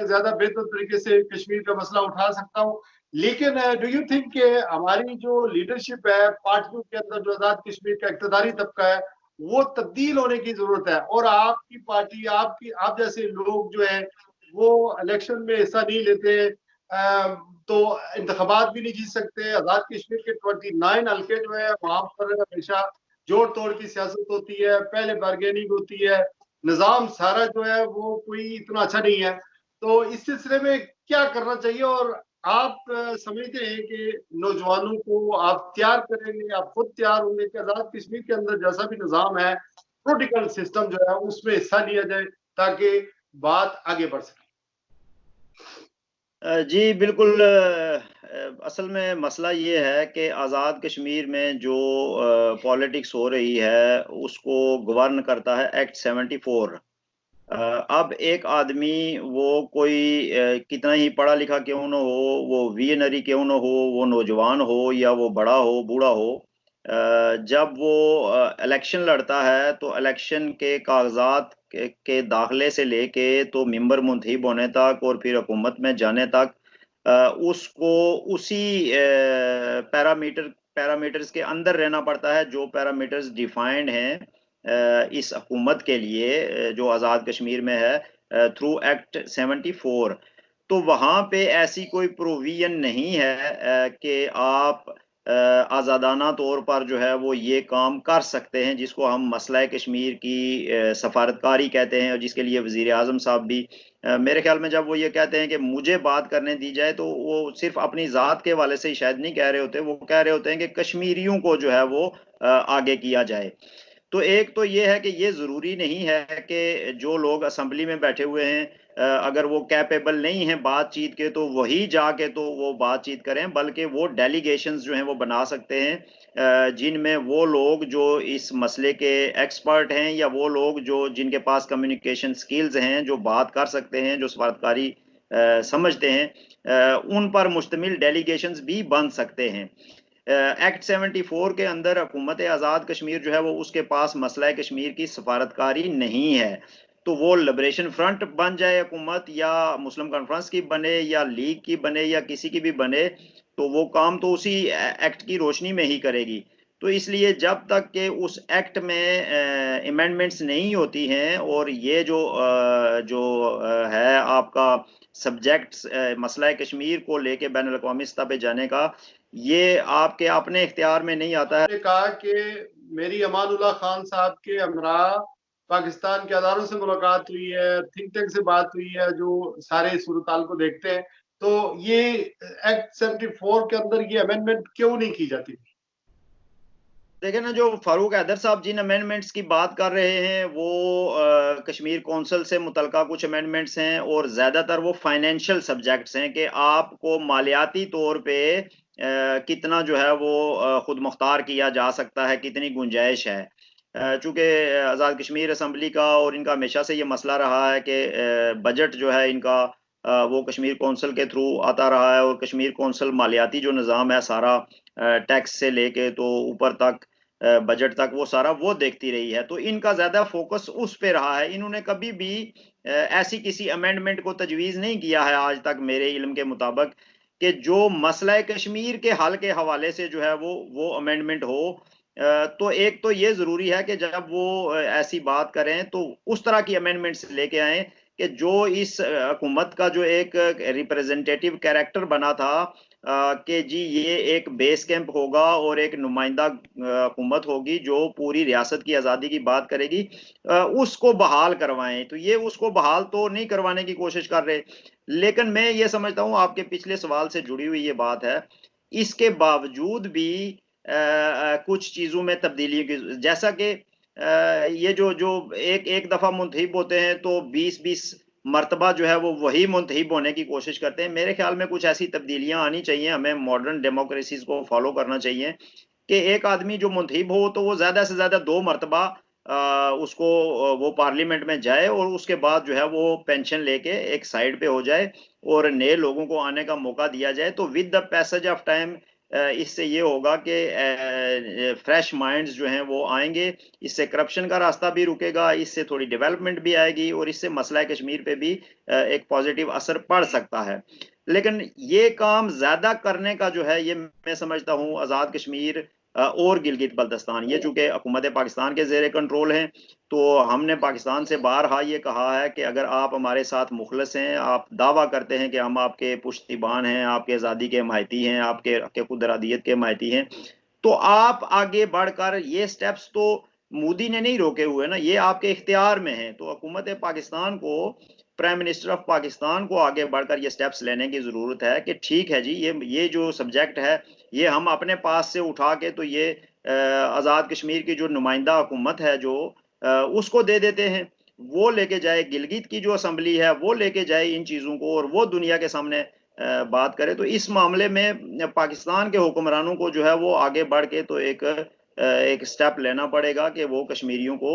ज्यादा बेहतर तरीके से कश्मीर का मसला उठा सकता हूँ। लेकिन डू यू थिंक कि हमारी जो लीडरशिप है पार्टियों के अंदर, जो आजाद कश्मीर का इक़्तिदारी तबका है, वो तब्दील होने की जरूरत है? और आपकी पार्टी, आप जैसे लोग जो है वो इलेक्शन में हिस्सा नहीं लेते, तो इंतखाबात भी नहीं जीत सकते। आजाद कश्मीर के 29 हल्के जो है वहां पर हमेशा जोड़ तोड़ की सियासत होती है, पहले बार्गेनिंग होती है, निजाम सारा जो है वो कोई इतना अच्छा नहीं है। तो इस सिलसिले में क्या करना चाहिए? और आप समझते हैं कि नौजवानों को आप तैयार करेंगे, आप खुद तैयार होंगे कि आजाद कश्मीर के अंदर जैसा भी निजाम है, पॉलिटिकल सिस्टम जो है उसमें हिस्सा लिया जाए ताकि बात आगे बढ़ सके? जी बिल्कुल। असल में मसला ये है कि आज़ाद कश्मीर में जो पॉलिटिक्स हो रही है उसको गवर्न करता है एक्ट 74। अब एक आदमी वो कोई कितना ही पढ़ा लिखा क्यों न हो, वो विजनरी क्यों न हो, वो नौजवान हो या वो बड़ा हो बूढ़ा हो, जब वो इलेक्शन लड़ता है तो इलेक्शन के कागजात के दाखिले से लेके तो मेंबर मुंतखब होने तक और फिर हुकूमत में जाने तक उसको उसी पैरामीटर्स के अंदर रहना पड़ता है जो पैरामीटर्स डिफाइंड हैं इस हुकूमत के लिए, जो आज़ाद कश्मीर में है थ्रू एक्ट 74। तो वहाँ पे ऐसी कोई प्रोविजन नहीं है कि आप आज़ादाना तौर पर जो है वो ये काम कर सकते हैं जिसको हम मसला कश्मीर की सफारतकारी कहते हैं, और जिसके लिए वज़ीर आज़म साहब भी मेरे ख्याल में जब वो ये कहते हैं कि मुझे बात करने दी जाए, तो वो सिर्फ अपनी ज़ात के हवाले से ही शायद नहीं कह रहे होते, वो कह रहे होते हैं कि कश्मीरियों को जो है वो आगे किया जाए। तो एक तो ये है कि ये ज़रूरी नहीं है कि जो लोग असेंबली में बैठे हुए हैं अगर वो कैपेबल नहीं हैं बातचीत के तो वही जाके तो वो बातचीत करें, बल्कि वो डेलीगेशंस जो हैं वो बना सकते हैं जिनमें वो लोग जो इस मसले के एक्सपर्ट हैं या वो लोग जो जिनके पास कम्युनिकेशन स्किल्स हैं, जो बात कर सकते हैं, जो सफारतकारी समझते हैं, उन पर मुश्तमिल डेलीगेशंस भी बन सकते हैं। एक्ट 74 के अंदर हुकूमत आज़ाद कश्मीर जो है वो उसके पास मसला कश्मीर की सफारतकारी नहीं है। तो वो लिबरेशन फ्रंट बन जाए हुकूमत, या मुस्लिम कॉन्फ्रेंस की बने या लीग की बने या किसी की भी बने, तो वो काम तो उसी एक्ट की रोशनी में ही करेगी। तो इसलिए जब तक कि उस एक्ट में अमेंडमेंट्स नहीं होती हैं और ये जो है आपका सब्जेक्ट्स मसला कश्मीर को लेके बैनुल अक़वामी सतह पे जाने का, ये आपके अपने इख्तियार में नहीं आता है। ने कहा कि मेरी अमानुल्लाह खान साहब के हमरा पाकिस्तान के अदारों से मुलाकात हुई है, थिंक टैंक से बात हुई है जो सारे सूरताल को देखते हैं, तो ये एक्ट 74 के अंदर ये अमेंडमेंट क्यों नहीं की जाती? देखिए ना, जो फारूक हैदर साहब जिन अमेंडमेंट्स की बात कर रहे हैं वो कश्मीर कौंसल से मुतलका कुछ अमेंडमेंट्स हैं, और ज़्यादातर वो फाइनेंशियल सब्जेक्ट्स हैं कि आपको मालियाती तौर पे कितना जो है वो खुद मुख्तार किया जा सकता है, कितनी गुंजाइश है। चूँकि आज़ाद कश्मीर असम्बली का और इनका हमेशा से ये मसला रहा है कि बजट जो है इनका वो कश्मीर कौंसल के थ्रू आता रहा है, और कश्मीर कौंसल मालियाती जो निज़ाम है सारा टैक्स से लेके तो ऊपर तक बजट तक वो सारा वो देखती रही है। तो इनका ज़्यादा फ़ोकस उस पे रहा है। इन्होंने कभी भी ऐसी किसी अमेंडमेंट को तजवीज़ नहीं किया है आज तक मेरे इल्म के मुताबिक कि जो मसला कश्मीर के हल के हवाले से जो है वो अमेंडमेंट हो। तो एक तो ये ज़रूरी है कि जब वो ऐसी बात करें तो उस तरह की अमेंडमेंट्स लेके आएँ कि जो इस हुकूमत का जो एक रिप्रेजेंटेटिव कैरेक्टर बना था कि जी ये एक बेस कैंप होगा और एक नुमाइंदा हुकूमत होगी जो पूरी रियासत की आज़ादी की बात करेगी, उसको बहाल करवाएँ। तो ये उसको बहाल तो नहीं करवाने की कोशिश कर रहे। लेकिन मैं ये समझता हूँ, आपके पिछले सवाल से जुड़ी हुई ये बात है, इसके बावजूद भी कुछ चीज़ों में तब्दीली की, जैसा कि ये जो जो एक एक दफ़ा मुंतखब होते हैं तो 20-20 मर्तबा जो है वो वही मुंतखब होने की कोशिश करते हैं। मेरे ख्याल में कुछ ऐसी तब्दीलियाँ आनी चाहिए, हमें मॉडर्न डेमोक्रेसीज़ को फ़ॉलो करना चाहिए कि एक आदमी जो मुंतखब हो तो वो ज़्यादा से ज़्यादा 2 मर्तबा उसको वो पार्लियामेंट में जाए और उसके बाद जो है वो पेंशन लेके एक साइड पे हो जाए और नए लोगों को आने का मौका दिया जाए। तो with the passage of time इससे ये होगा कि फ्रेश माइंड्स जो हैं वो आएंगे, इससे करप्शन का रास्ता भी रुकेगा, इससे थोड़ी डेवलपमेंट भी आएगी और इससे मसला कश्मीर पे भी एक पॉजिटिव असर पड़ सकता है। लेकिन ये काम ज्यादा करने का जो है, ये मैं समझता हूँ आज़ाद कश्मीर और गिलगित बल्तिस्तान, ये चूंकि हुकूमत पाकिस्तान के जेर कंट्रोल हैं, तो हमने पाकिस्तान से बारहा ये कहा है कि अगर आप हमारे साथ मुखलस हैं, आप दावा करते हैं कि हम आपके पुश्तिबान हैं, आपके आज़ादी के हमायती हैं, आपके हक़ खुद इरादियत के हमायती हैं, तो आप आगे बढ़कर ये स्टेप्स तो मोदी ने नहीं रोके हुए ना, ये आपके इख्तियार में है। तो हुकूमत पाकिस्तान को, प्राइम मिनिस्टर ऑफ पाकिस्तान को आगे बढ़कर ये स्टेप्स लेने की ज़रूरत है कि ठीक है जी, ये जो सब्जेक्ट है ये हम अपने पास से उठा के तो ये आज़ाद कश्मीर की जो नुमाइंदा हुकूमत है जो उसको दे देते हैं, वो लेके जाए, गिलगित की जो असम्बली है वो लेके जाए इन चीज़ों को और वो दुनिया के सामने बात करे। तो इस मामले में पाकिस्तान के हुक्मरानों को जो है वो आगे बढ़ के तो एक स्टेप लेना पड़ेगा कि वो कश्मीरियों को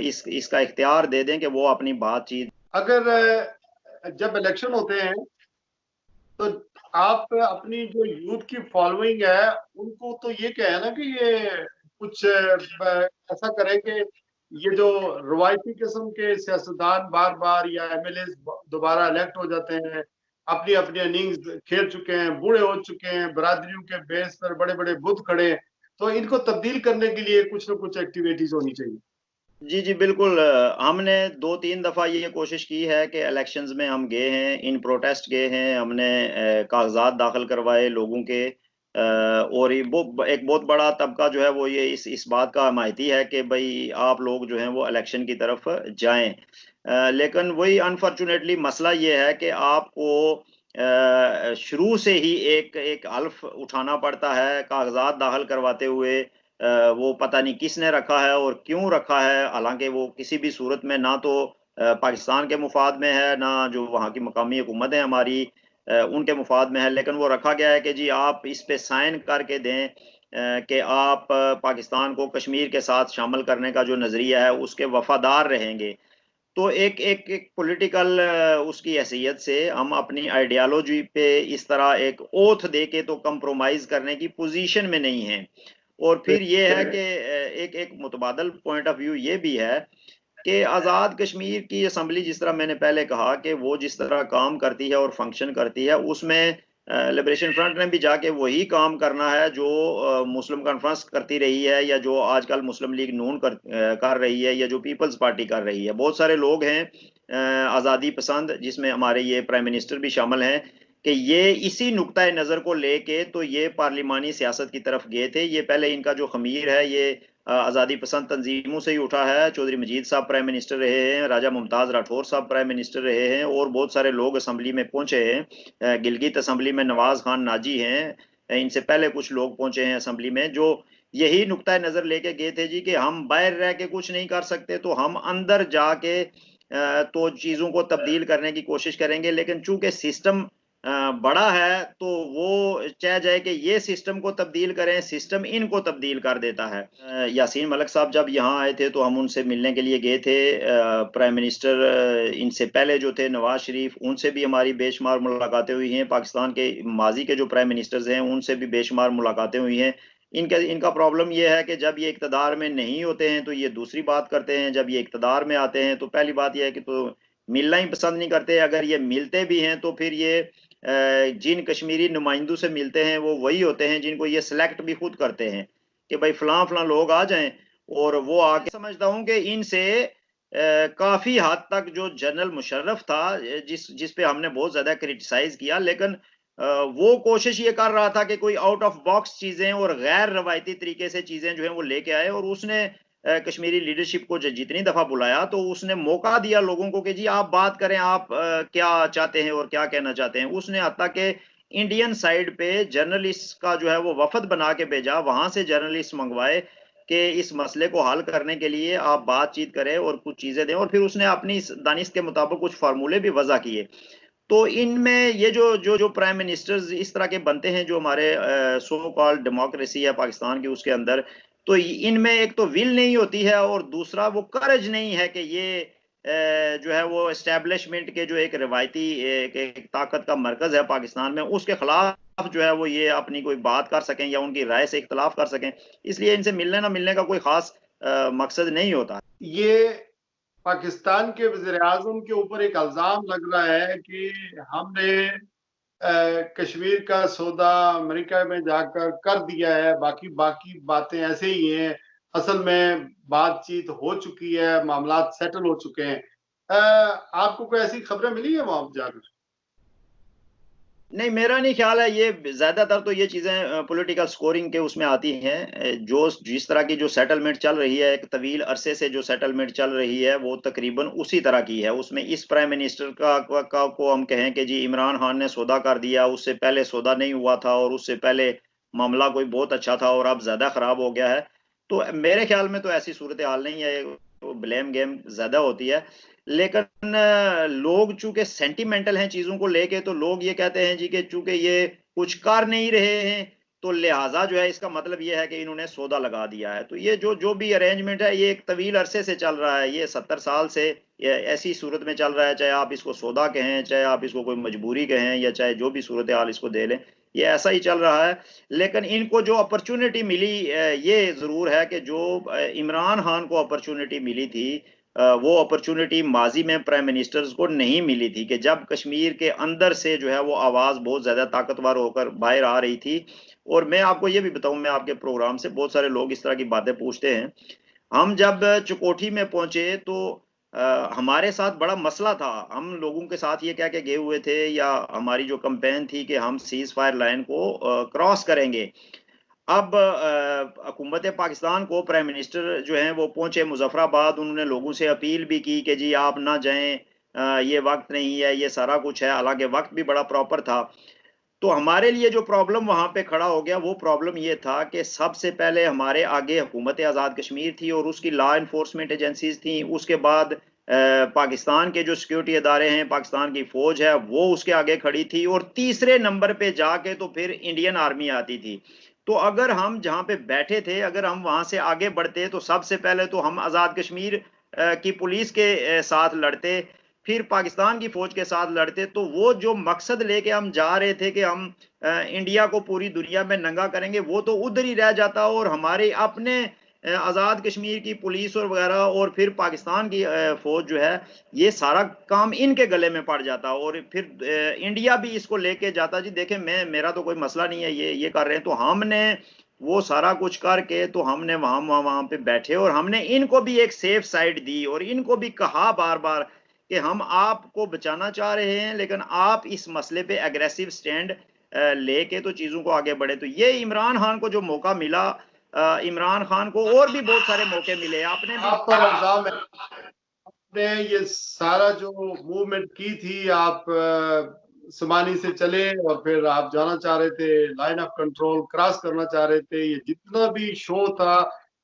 इसका इख्तियार दे दें कि वो अपनी बातचीत। अगर जब इलेक्शन होते हैं तो आप अपनी जो यूथ की फॉलोइंग है उनको तो ये क्या है ना कि ये कुछ ऐसा करें कि ये जो रवायती किस्म के सियासतदान बार बार या एमएलए दोबारा इलेक्ट हो जाते हैं, अपनी अपनी इनिंग्स खेल चुके हैं, बूढ़े हो चुके हैं, बरादरियों के बेस पर बड़े बड़े बुत खड़े हैं, तो इनको तब्दील करने के लिए कुछ ना कुछ एक्टिविटीज होनी चाहिए। जी जी बिल्कुल, हमने 2-3 दफ़ा ये कोशिश की है कि इलेक्शंस में हम गए हैं, इन प्रोटेस्ट गए हैं, हमने कागजात दाखिल करवाए लोगों के, और ये वो एक बहुत बड़ा तबका जो है वो ये इस बात का हमायती है कि भाई आप लोग जो हैं वो इलेक्शन की तरफ जाएं। लेकिन वही अनफॉर्चुनेटली मसला ये है कि आपको शुरू से ही एक एक हल्फ उठाना पड़ता है कागजात दाखिल करवाते हुए। वो पता नहीं किसने रखा है और क्यों रखा है, हालांकि वो किसी भी सूरत में ना तो पाकिस्तान के मुफाद में है, ना जो वहाँ की मकामी हुकूमत है हमारी उनके मुफाद में है, लेकिन वो रखा गया है कि जी आप इस पे साइन करके दें कि आप पाकिस्तान को कश्मीर के साथ शामिल करने का जो नज़रिया है उसके वफादार रहेंगे। तो एक पॉलिटिकल उसकी हैसियत से हम अपनी आइडियोलॉजी पे इस तरह एक ओथ दे के तो कंप्रोमाइज़ करने की पोजीशन में नहीं हैं। और फिर ये है कि एक एक मुतबादल पॉइंट ऑफ व्यू ये भी है कि आज़ाद कश्मीर की असम्बली, जिस तरह मैंने पहले कहा कि वो जिस तरह काम करती है और फंक्शन करती है, उसमें लिबरेशन फ्रंट ने भी जाके वही काम करना है जो मुस्लिम कॉन्फ्रेंस करती रही है या जो आजकल मुस्लिम लीग नून कर रही है या जो पीपल्स पार्टी कर रही है। बहुत सारे लोग हैं आज़ादी पसंद, जिसमें हमारे ये प्राइम मिनिस्टर भी शामिल हैं, कि ये इसी नुक्ता नज़र को लेके तो ये पार्लिमानी सियासत की तरफ गए थे। ये पहले इनका जो खमीर है ये आज़ादी पसंद तंजीमों से ही उठा है। चौधरी मजीद साहब प्राइम मिनिस्टर रहे हैं, राजा मुमताज़ राठौर साहब प्राइम मिनिस्टर रहे हैं और बहुत सारे लोग असम्बली में पहुंचे हैं। गिलगित असम्बली में नवाज खान नाजी हैं, इनसे पहले कुछ लोग पहुंचे हैं असम्बली में, जो यही नुक्ता नज़र लेके गए थे जी कि हम बाहर रह के कुछ नहीं कर सकते तो हम अंदर जाके तो चीज़ों को तब्दील करने की कोशिश करेंगे। लेकिन चूंकि सिस्टम बड़ा है तो वो चाह जाए कि ये सिस्टम को तब्दील करें, सिस्टम इनको तब्दील कर देता है। यासीन मलिक साहब जब यहाँ आए थे तो हम उनसे मिलने के लिए गए थे। प्राइम मिनिस्टर इनसे पहले जो थे नवाज शरीफ, उनसे भी हमारी बेशुमार मुलाकातें हुई हैं। पाकिस्तान के माजी के जो प्राइम मिनिस्टर्स हैं उनसे भी बेशुमार मुलाकातें हुई हैं। इनका प्रॉब्लम ये है कि जब ये इक़्तिदार में नहीं होते हैं तो ये दूसरी बात करते हैं, जब ये इक़्तिदार में आते हैं तो पहली बात ये है कि तो मिलना ही पसंद नहीं करते। अगर ये मिलते भी हैं तो फिर ये जिन कश्मीरी नुमाइंदों से मिलते हैं वो वही होते हैं जिनको ये सिलेक्ट भी खुद करते हैं कि भाई फलां फलां लोग आ जाएं, और वो आके समझता हूं कि इनसे काफी हद तक जो जनरल मुशर्रफ था, जिस पे हमने बहुत ज्यादा क्रिटिसाइज किया, लेकिन वो कोशिश ये कर रहा था कि कोई आउट ऑफ बॉक्स चीजें और गैर रवायती तरीके से चीजें जो है वो लेके आए, और उसने कश्मीरी लीडरशिप को जितनी दफा बुलाया तो उसने मौका दिया लोगों को कि जी आप बात करें, आप क्या चाहते हैं और क्या कहना चाहते हैं। उसने हत्ता के इंडियन साइड पे जर्नलिस्ट का जो है वो वफद बना के भेजा, वहां से जर्नलिस्ट मंगवाए कि इस मसले को हल करने के लिए आप बातचीत करें और कुछ चीजें दें, और फिर उसने अपनी दानिश के मुताबिक कुछ फार्मूले भी वजह किए। तो इनमें ये जो जो जो प्राइम मिनिस्टर्स इस तरह के बनते हैं जो हमारे सो कॉल्ड डेमोक्रेसी है पाकिस्तान की, उसके अंदर तो इनमें एक तो विल नहीं होती है और दूसरा वो करज नहीं है कि ये जो है वो एस्टेब्लिशमेंट के जो एक रिवायती एक ताकत का मरकज है पाकिस्तान में, उसके खिलाफ जो है वो ये अपनी कोई बात कर सकें या उनकी राय से इख्तलाफ कर सकें, इसलिए इनसे मिलने ना मिलने का कोई खास मकसद नहीं होता। ये पाकिस्तान के वज़ीर-ए-आज़म के ऊपर एक इल्ज़ाम लग रहा है कि हमने कश्मीर का सौदा अमेरिका में जाकर कर दिया है, बाकी बाकी बातें ऐसे ही हैं। असल में बातचीत हो चुकी है, मामलात सेटल हो चुके हैं। आपको कोई ऐसी खबरें मिली हैं वहाँ पे जाकर? नहीं, मेरा नहीं ख्याल है। ये ज़्यादातर तो ये चीज़ें पॉलिटिकल स्कोरिंग के उसमें आती हैं। जो जिस तरह की जो सेटलमेंट चल रही है, एक तवील अरसे से जो सेटलमेंट चल रही है, वो तकरीबन उसी तरह की है। उसमें इस प्राइम मिनिस्टर का को हम कहें कि जी इमरान खान ने सौदा कर दिया, उससे पहले सौदा नहीं हुआ था और उससे पहले मामला कोई बहुत अच्छा था और अब ज़्यादा ख़राब हो गया है। तो मेरे ख्याल में तो ऐसी सूरत-ए-हाल नहीं है, ब्लेम गेम ज़्यादा होती है। लेकिन लोग चूँकि सेंटिमेंटल हैं चीज़ों को लेके, तो लोग ये कहते हैं जी कि चूँकि ये कुछ कर नहीं रहे हैं, तो लिहाज़ा जो है इसका मतलब ये है कि इन्होंने सौदा लगा दिया है। तो ये जो जो भी अरेंजमेंट है, ये एक तवील अरसे से चल रहा है। ये 70 साल से ये ऐसी सूरत में चल रहा है, चाहे आप इसको सौदा कहें, चाहे आप इसको कोई मजबूरी कहें या चाहे जो भी सूरत-ए-हाल इसको दे लें, ये ऐसा ही चल रहा है। लेकिन इनको जो अपॉर्च्युनिटी मिली ये ज़रूर है कि जो इमरान खान को अपॉर्च्युनिटी मिली थी, वो अपॉर्च्युनिटी माज़ी में प्राइम मिनिस्टर्स को नहीं मिली थी कि जब कश्मीर के अंदर से जो है वो आवाज़ बहुत ज़्यादा ताकतवर होकर बाहर आ रही थी। और मैं आपको ये भी बताऊँ, मैं आपके प्रोग्राम से बहुत सारे लोग इस तरह की बातें पूछते हैं। हम जब चुकोठी में पहुँचे तो हमारे साथ बड़ा मसला था। हम लोगों के साथ ये कह के गए हुए थे या हमारी जो कैम्पेन थी कि हम सीज़ फायर लाइन को क्रॉस करेंगे। अब हुकूमत पाकिस्तान को प्राइम मिनिस्टर जो हैं वो पहुँचे मुज़फ़्फ़राबाद, उन्होंने लोगों से अपील भी की कि जी आप ना जाएँ, ये वक़्त नहीं है, ये सारा कुछ है, हालाँकि वक़्त भी बड़ा प्रॉपर था। तो हमारे लिए जो प्रॉब्लम वहाँ पे खड़ा हो गया, वो प्रॉब्लम ये था कि सबसे पहले हमारे आगे हुकूमत आज़ाद कश्मीर थी और उसकी लॉ एनफोर्समेंट एजेंसीज़ थी। उसके बाद पाकिस्तान के जो सिक्योरिटी इदारे हैं, पाकिस्तान की फ़ौज है, वो उसके आगे खड़ी थी और तीसरे नंबर पे जाके तो फिर इंडियन आर्मी आती थी। तो अगर हम जहाँ पे बैठे थे, अगर हम वहाँ से आगे बढ़ते, तो सबसे पहले तो हम आज़ाद कश्मीर की पुलिस के साथ लड़ते, फिर पाकिस्तान की फ़ौज के साथ लड़ते। तो वो जो मकसद लेके हम जा रहे थे कि हम इंडिया को पूरी दुनिया में नंगा करेंगे, वो तो उधर ही रह जाता और हमारे अपने आज़ाद कश्मीर की पुलिस और वग़ैरह और फिर पाकिस्तान की फ़ौज जो है, ये सारा काम इनके गले में पड़ जाता और फिर इंडिया भी इसको लेके जाता, जी देखें मेरा तो कोई मसला नहीं है, ये कर रहे हैं। तो हमने वो सारा कुछ करके तो हमने वहाँ पे बैठे और हमने इनको भी एक सेफ साइड दी और इनको भी कहा बार-बार कि हम आपको बचाना चाह रहे हैं, लेकिन आप इस मसले पे एग्रेसिव स्टैंड लेके तो चीज़ों को आगे बढ़े। तो ये इमरान खान को जो मौका मिला, इमरान खान को और भी बहुत सारे मौके मिले। आपने भी आप पर इल्ज़ाम है, आपने ये सारा जो मूवमेंट की थी, आप समानी से चले और फिर आप जाना चाह रहे थे, लाइन ऑफ कंट्रोल क्रॉस करना चाह रहे थे। ये जितना भी शो था,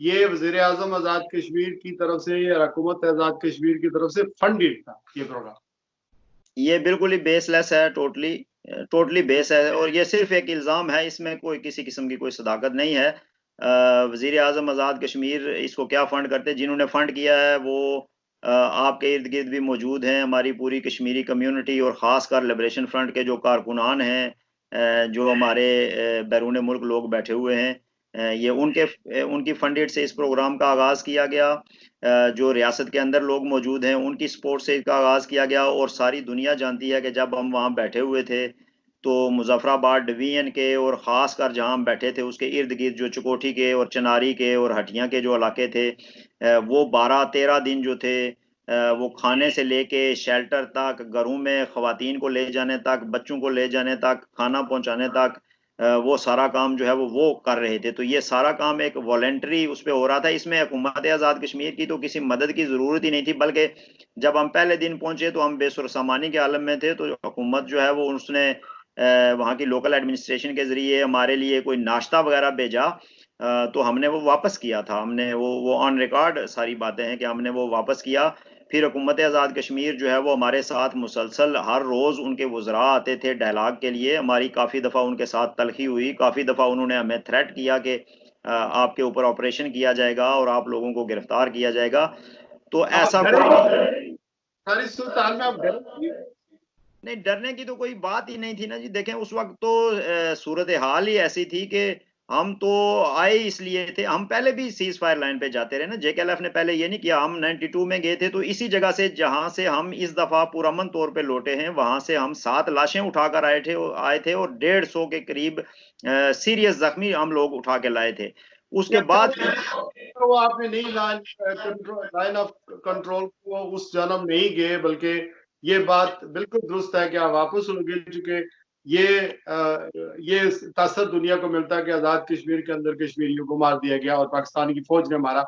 ये वज़ीर-ए-आज़म आज़ाद कश्मीर की तरफ से या हुकूमत आज़ाद कश्मीर की तरफ से फंडेड था, ये प्रोग्राम। ये बिल्कुल ही बेसलेस है, टोटली बेस है और ये सिर्फ़ एक इल्ज़ाम है, इसमें कोई किसी किस्म की कोई सदाकत नहीं है। वज़ीर-ए-आज़म आज़ाद कश्मीर इसको क्या फंड करते हैं, जिन्होंने फंड किया है वो आपके इर्द-गिर्द भी मौजूद हैं। हमारी पूरी कश्मीरी कम्युनिटी और ख़ासकर लिबरेशन फ्रंट के जो कारकुनान हैं, जो हमारे बैरून मुल्क लोग बैठे हुए हैं, ये उनकी फंडेड से इस प्रोग्राम का आगाज़ किया गया। जो रियासत के अंदर लोग मौजूद हैं, उनकी सपोर्ट से इसका आगाज़ किया गया और सारी दुनिया जानती है कि जब हम वहाँ बैठे हुए थे, तो मुज़फ़्फ़राबाद डिवीज़न के और ख़ासकर जहाँ हम बैठे थे, उसके इर्द-गिर्द जो चकोठी के और चनारी के और हटिया के जो इलाके थे, वो 12-13 दिन जो थे, वो खाने से लेके शेल्टर तक, घरों में ख़वातीन को ले जाने तक, बच्चों को ले जाने तक, खाना पहुँचाने तक, वो सारा काम जो है वो कर रहे थे। तो ये सारा काम एक वॉलंटरी उस पे हो रहा था। इसमें हुकूमत आज़ाद कश्मीर की तो किसी मदद की ज़रूरत ही नहीं थी, बल्कि जब हम पहले दिन पहुँचे तो हम बेसुर-सामानी के आलम में थे, तो हुकूमत जो है वो उसने वहाँ की लोकल एडमिनिस्ट्रेशन के ज़रिए हमारे लिए कोई नाश्ता वग़ैरह भेजा। तो हमने वो वापस किया था। हमने वो ऑन रिकॉर्ड सारी बातें हैं कि हमने वो वापस किया। फिर हुकूमत आज़ाद कश्मीर जो है वो हमारे साथ मुसलसल हर रोज़ उनके वुज़रा आते थे डायलॉग के लिए। हमारी काफ़ी दफ़ा उनके साथ तल्ख़ी हुई, काफ़ी दफ़ा उन्होंने हमें थ्रेट किया कि आपके ऊपर ऑपरेशन किया जाएगा और आप लोगों को गिरफ्तार किया जाएगा। तो आप ऐसा डरे कोई नहीं? नहीं। सारी सूरत-हाल में आप डरे नहीं? नहीं, डरने की तो कोई बात ही नहीं थी ना जी। देखें उस वक्त तो सूरत हाल ही ऐसी थी कि हम तो आए इसलिए थे, हम पहले भी सीज फायर लाइन पे जाते रहे ना। JKLF ने पहले ये नहीं किया, हम 92 में गए थे तो इसी जगह से जहां से हम इस दफा पुरअमन तौर पे लौटे हैं, वहां से हम 7 लाशें उठाकर आए थे और 150 के करीब सीरियस जख्मी हम लोग उठा के लाए थे। उसके बाद वो आपने नहीं लाइन ऑफ कंट्रोल को उस जन्म नहीं गए, बल्कि ये बात बिल्कुल दुरुस्त है कि आप वापस हो गए, चूंकि ये तासर दुनिया को मिलता है कि आजाद कश्मीर के अंदर कश्मीरियों को मार दिया गया और पाकिस्तान की फौज ने मारा।